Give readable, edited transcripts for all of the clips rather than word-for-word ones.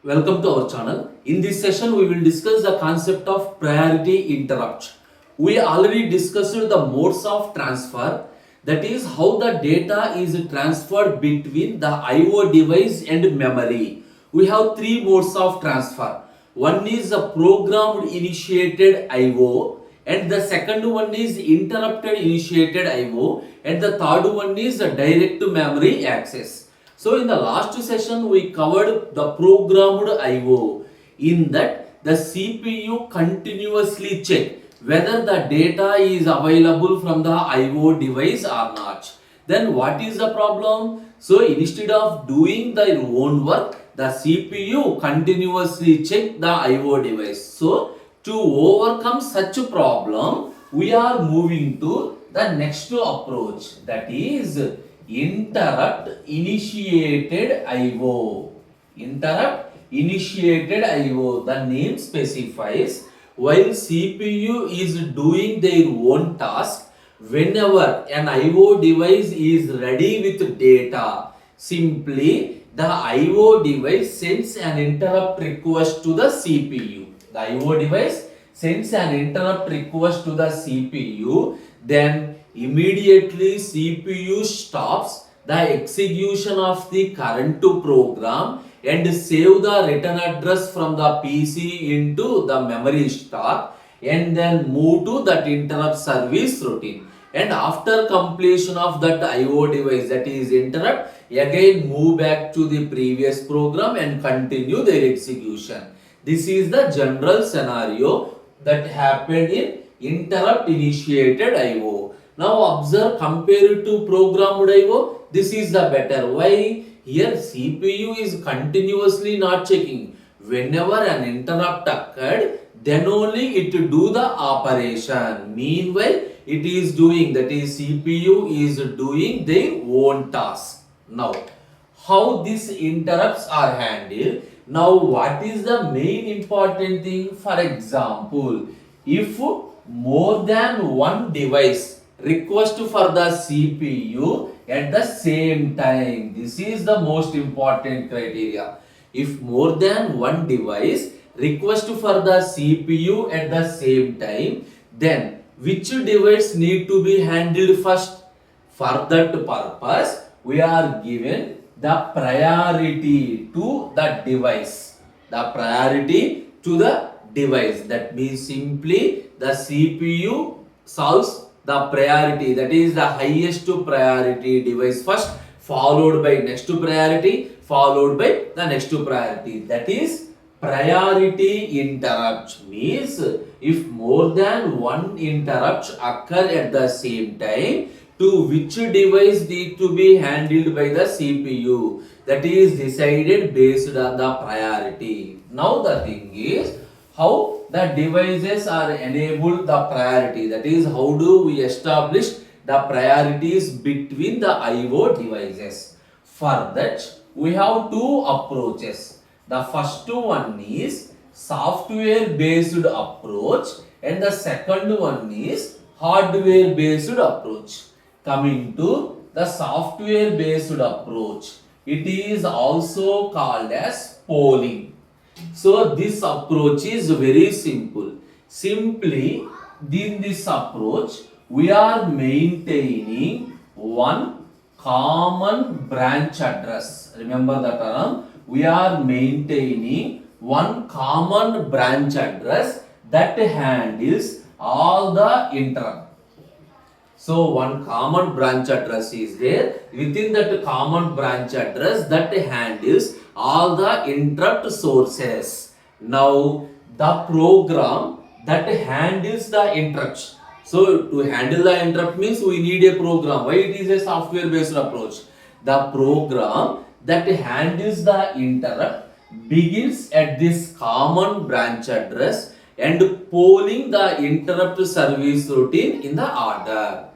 Welcome to our channel. In this session, we will discuss the concept of priority interrupt. We already discussed the modes of transfer, that is how the data is transferred between the IO device and memory. We have three modes of transfer. One is a programmed initiated IO, and the second one is interrupted initiated IO, and the third one is a direct memory access. So in the last session we covered the programmed IO. In that the CPU continuously check whether the data is available from the IO device or not. Then what is the problem? So instead of doing their own work, the CPU continuously check the IO device. So to overcome such a problem, we are moving to the next approach, that is interrupt initiated IO. Interrupt initiated IO. The name specifies while CPU is doing their own task, whenever an IO device is ready with data, simply the IO device sends an interrupt request to the CPU. The IO device sends an interrupt request to the CPU, then immediately CPU stops the execution of the current program and save the return address from the PC into the memory stock and then move to that interrupt service routine. And after completion of that IO device, that is interrupt, again move back to the previous program and continue their execution. This is the general scenario that happened in interrupt initiated IO. Now observe, compared to programmed IO, this is the better. Why? Here CPU is continuously not checking. Whenever an interrupt occurred, then only it do the operation. Meanwhile, it is doing, that is CPU is doing their own task. Now, how these interrupts are handled? Now, what is the main important thing? For example, if more than one device request for the CPU at the same time, this is the most important criteria. If more than one device request for the CPU at the same time, then which device need to be handled first? For that purpose, we are given the priority to the device. The priority to the device. That means simply the CPU solves the priority, that is the highest priority device first, followed by next priority, followed by the next priority. That is priority interrupt. Means if more than one interrupt occur at the same time, to which device need to be handled by the CPU, that is decided based on the priority. Now the thing is how the devices are enabled the priority, that is how do we establish the priorities between the IO devices. For that we have two approaches. The first one is software based approach and the second one is hardware based approach. Coming to the software based approach, it is also called as polling. So this approach is very simple. Simply in this approach we are maintaining one common branch address. Remember the term, we are maintaining one common branch address that handles all the interrupt. So one common branch address is there. Within that common branch address that handles all the interrupt sources. Now the program that handles the interrupts. So to handle the interrupt means we need a program. Why it is a software based approach? The program that handles the interrupt begins at this common branch address and polling the interrupt service routine in the order.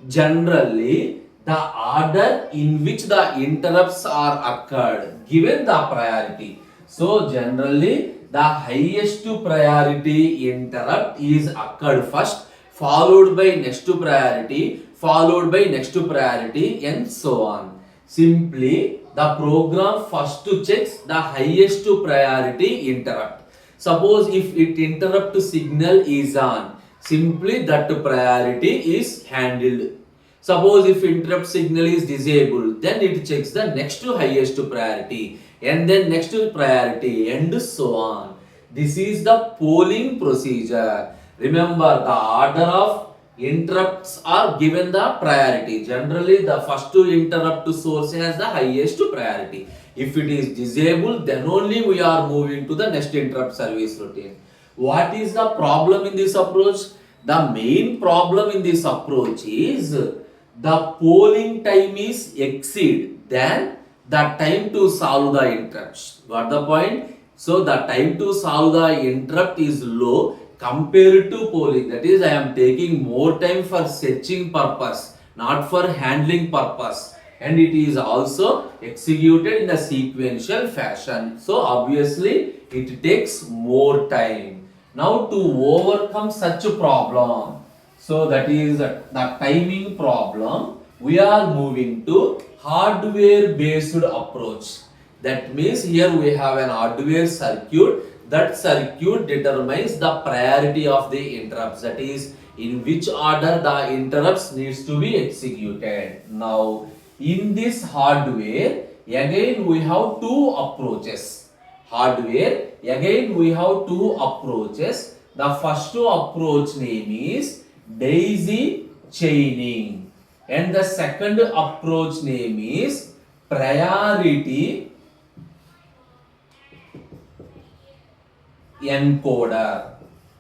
Generally, the order in which the interrupts are occurred given the priority. So generally the highest priority interrupt is occurred first, followed by next priority, followed by next priority, and so on. Simply the program first checks the highest priority interrupt. Suppose if it interrupt signal is on, simply that priority is handled. Suppose if interrupt signal is disabled, then it checks the next highest priority and then next priority and so on. This is the polling procedure. Remember, the order of interrupts are given the priority. Generally, the first interrupt source has the highest priority. If it is disabled, then only we are moving to the next interrupt service routine. What is the problem in this approach? The main problem in this approach is the polling time is exceed than the time to solve the interrupts. Got the point? So the time to solve the interrupt is low compared to polling. That is, I am taking more time for searching purpose, not for handling purpose. And it is also executed in a sequential fashion. So obviously it takes more time. Now to overcome such a problem, so that is the timing problem, we are moving to hardware based approach. That means here we have an hardware circuit. That circuit determines the priority of the interrupts, that is in which order the interrupts needs to be executed. Now in this hardware, again we have two approaches. Hardware, again we have two approaches. The first approach name is daisy chaining and the second approach name is priority encoder.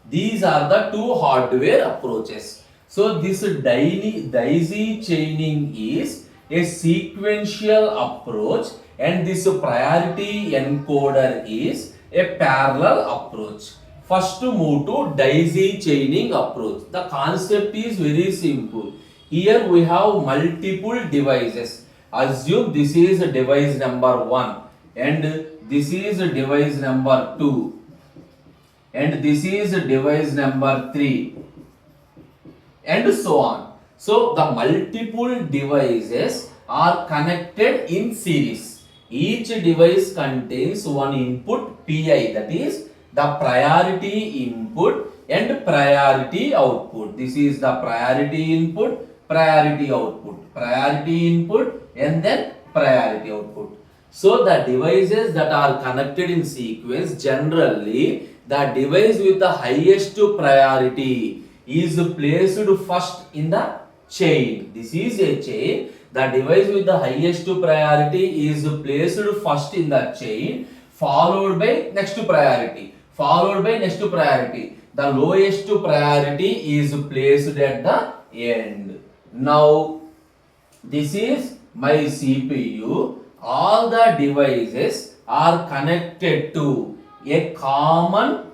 These are the two hardware approaches. So this daisy chaining is a sequential approach and this priority encoder is a parallel approach. First move to daisy chaining approach. The concept is very simple. Here we have multiple devices. Assume this is device number 1 and this is device number 2 and this is device number 3 and so on. So the multiple devices are connected in series. Each device contains one input Pi, that is the priority input and priority output. This is the priority input, priority output, priority input and then priority output. So the devices that are connected in sequence, generally the device with the highest priority is placed first in the chain. This is a chain. The device with the highest priority is placed first in the chain, followed by next priority, followed by next priority. The lowest priority is placed at the end. Now this is my CPU. All the devices are connected to a common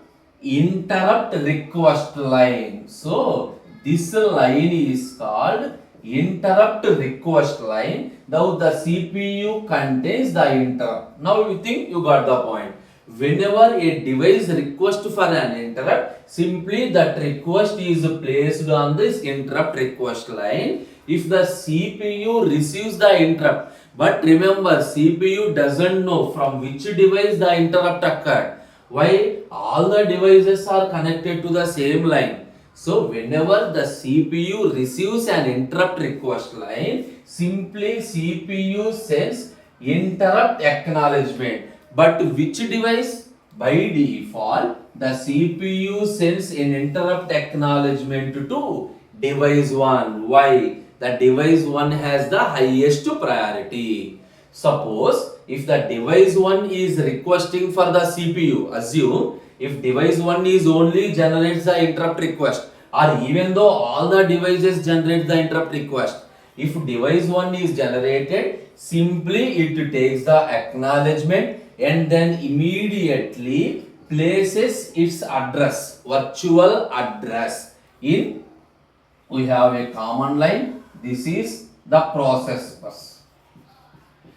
interrupt request line. So this line is called interrupt request line. Now the CPU contains the interrupt. Now you think you got the point. Whenever a device requests for an interrupt, simply that request is placed on this interrupt request line. If the CPU receives the interrupt, but remember CPU doesn't know from which device the interrupt occurred. Why? All the devices are connected to the same line. So whenever the CPU receives an interrupt request line, simply CPU sends interrupt acknowledgement. But which device? By default, the CPU sends an interrupt acknowledgement to device 1. Why? The device 1 has the highest priority. Suppose if the device 1 is requesting for the CPU, assume if device 1 is only generates the interrupt request, or even though all the devices generate the interrupt request, if device 1 is generated, simply it takes the acknowledgement and then immediately places its address, virtual address in, we have a common line. This is the process bus.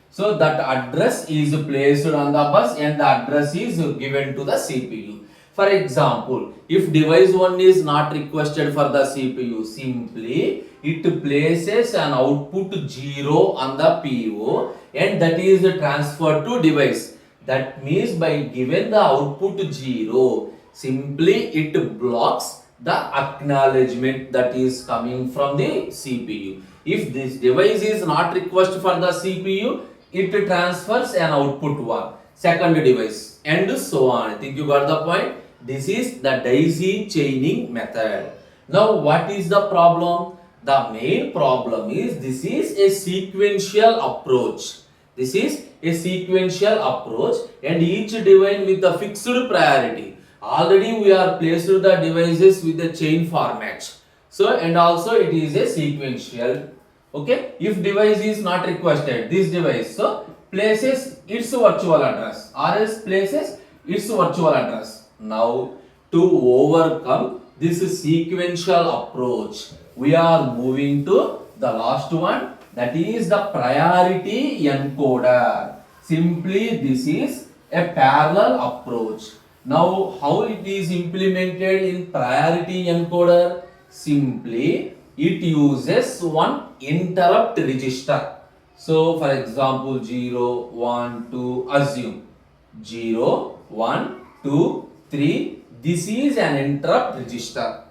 So that address is placed on the bus and the address is given to the CPU. For example, if device 1 is not requested for the CPU, simply it places an output 0 on the PO and that is transferred to device. That means by given the output 0, simply it blocks the acknowledgement that is coming from the CPU. If this device is not request for the CPU, it transfers an output 1, second device, and so on. I think you got the point. This is the daisy chaining method. Now what is the problem? The main problem is this is a sequential approach. This is a sequential approach and each device with a fixed priority. Already we are placed the devices with the chain format. So and also it is a sequential. Okay, if device is not requested, this device so places its virtual address or else places its virtual address. Now to overcome this sequential approach, we are moving to the last one, that is the priority encoder. Simply this is a parallel approach. Now how it is implemented in priority encoder? Simply it uses one interrupt register. So for example 0, 1, 2, assume 0, 1, 2, 3, this is an interrupt register.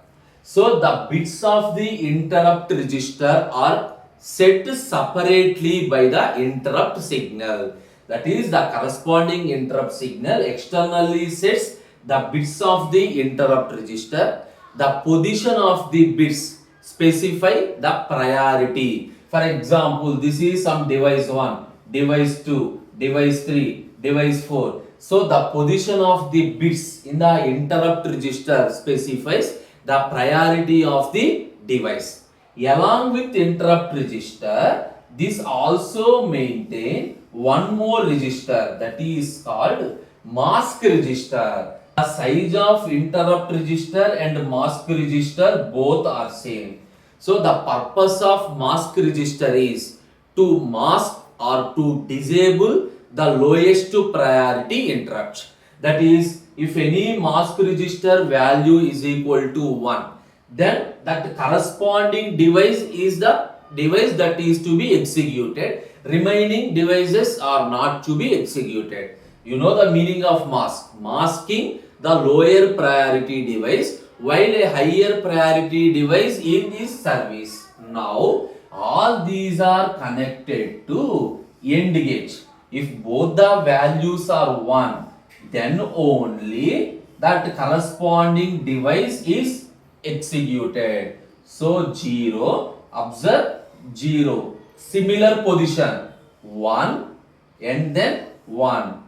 So the bits of the interrupt register are set separately by the interrupt signal. That is the corresponding interrupt signal externally sets the bits of the interrupt register. The position of the bits specify the priority. For example, this is some device 1, device 2, device 3, device 4. So the position of the bits in the interrupt register specifies the priority of the device. Along with interrupt register, this also maintain one more register, that is called mask register. The size of interrupt register and mask register both are same. So the purpose of mask register is to mask or to disable the lowest priority interrupt. That is, if any mask register value is equal to 1, then that corresponding device is the device that is to be executed. Remaining devices are not to be executed. You know the meaning of mask. Masking the lower priority device while a higher priority device in this service. Now all these are connected to AND gate. If both the values are 1, then only that corresponding device is executed. So 0, observe 0, similar position 1 and then 1,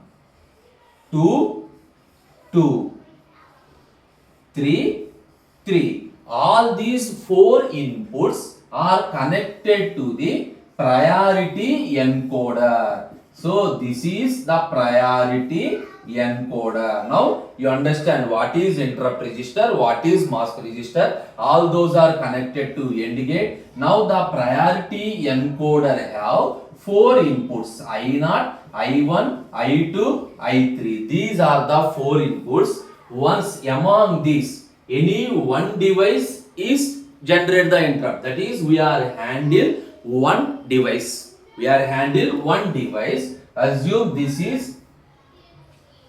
2, 2, 3, 3. All these 4 inputs are connected to the priority encoder. So this is the priority encoder. Now you understand what is interrupt register, what is mask register. All those are connected to AND gate. Now the priority encoder have 4 inputs, I0, I1, I2, I3. These are the 4 inputs. Once among these, any one device is generate the interrupt. That is, we are handle one device. We are handle one device. Assume this is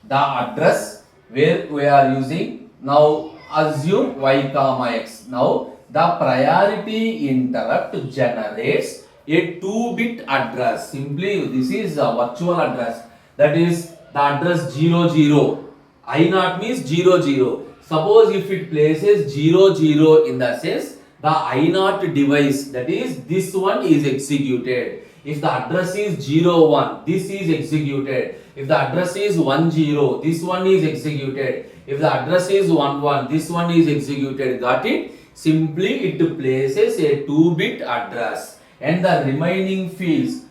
the address where we are using. Now assume y comma x. Now the priority interrupt generates a 2-bit address. Simply this is a virtual address. That is the address 00. I0 means 00. Suppose if it places 00 in the sense, the I0 device, that is this one is executed. If the address is 01, this is executed. If the address is 10, this one is executed. If the address is 11, this one is executed. Got it? Simply it places a 2-bit address and the remaining fields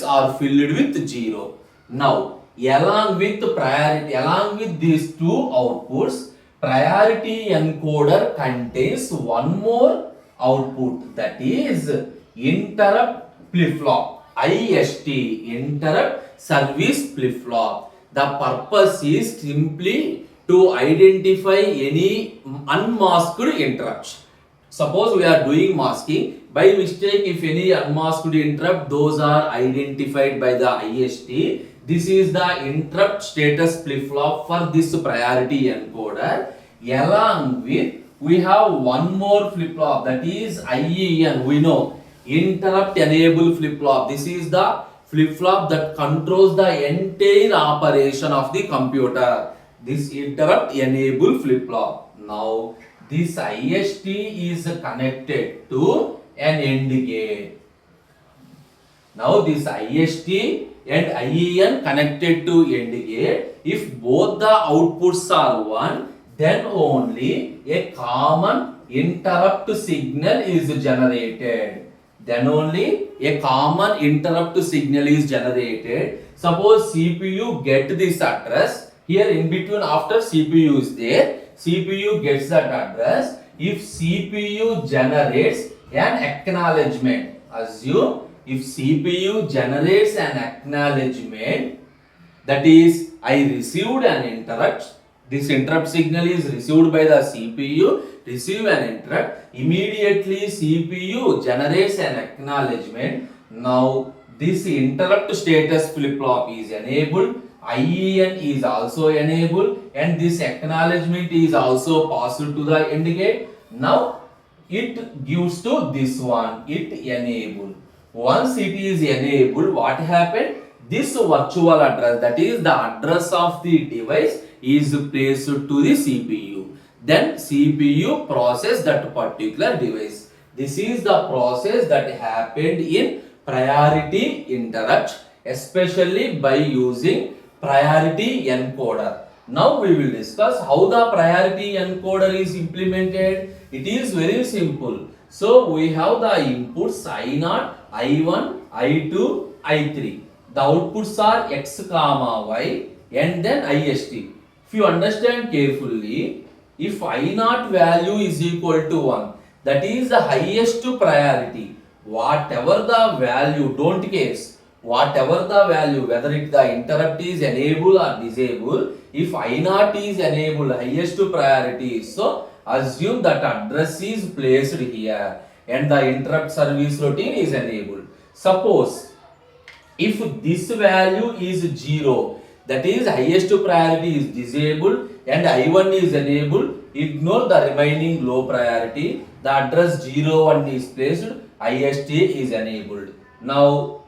are filled with 0. Now, along with these two outputs, priority encoder contains one more output, that is interrupt flip-flop, IST, interrupt service flip-flop. The purpose is simply to identify any unmasked interrupts. Suppose we are doing masking. By mistake, if any unmasked interrupt, those are identified by the IST. This is the interrupt status flip-flop for this priority encoder. Along with, we have one more flip-flop, that is IEN. We know interrupt enable flip-flop. This is the flip-flop that controls the entire operation of the computer. This interrupt enable flip-flop. Now, this IST is connected to an AND gate. Now this IST and IEN connected to AND gate. If both the outputs are 1, then only a common interrupt signal is generated. Then only a common interrupt signal is generated. Suppose CPU get this address. Here in between, after CPU is there, CPU gets that address. If CPU generates an acknowledgement, assume if CPU generates an acknowledgement, that is, I received an interrupt. This interrupt signal is received by the CPU, receive an interrupt. Immediately CPU generates an acknowledgement. Now this interrupt status flip-flop is enabled. IEN is also enabled and this acknowledgement is also passed to the AND gate. Now it gives to this one, it enabled. Once it is enabled, what happened? This virtual address, that is the address of the device, is placed to the CPU. Then CPU process that particular device. This is the process that happened in priority interrupt, especially by using priority encoder. Now we will discuss how the priority encoder is implemented. It is very simple. So we have the inputs I0, I1, I2, I3. The outputs are X comma Y and then IST. If you understand carefully, if I0 value is equal to 1, that is the highest priority. Whatever the value, don't guess. Whatever the value, whether it the interrupt is enabled or disabled, if I0 is enabled, highest priority, so assume that address is placed here and the interrupt service routine is enabled. Suppose if this value is 0, that is highest priority is disabled and I1 is enabled, ignore the remaining low priority, the address 01 is placed, IST is enabled. Now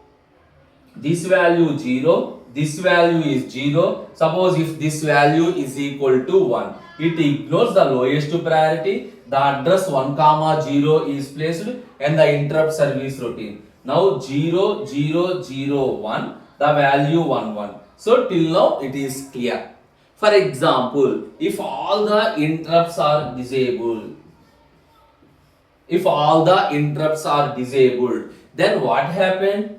this value 0, this value is 0. Suppose if this value is equal to 1, it ignores the lowest priority, the address 1 comma 0 is placed and the interrupt service routine. Now 0 0 0 1, the value 1 1. So till now it is clear. For example, if all the interrupts are disabled, then what happened?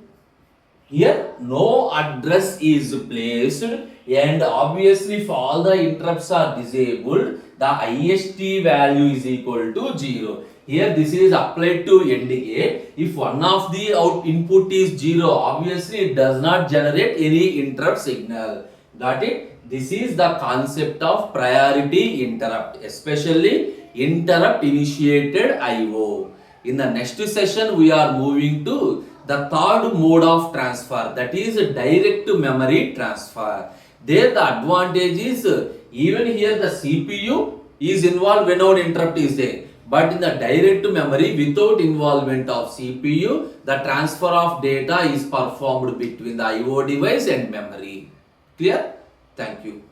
Here no address is placed and obviously if all the interrupts are disabled, the IST value is equal to 0. Here this is applied to AND gate. If one of the input is 0, obviously it does not generate any interrupt signal. Got it? This is the concept of priority interrupt, especially interrupt initiated IO. In the next session, we are moving to the third mode of transfer, that is direct memory transfer. There the advantage is even here the CPU is involved whenever interrupt is there. But in the direct memory without involvement of CPU, the transfer of data is performed between the IO device and memory. Clear? Thank you.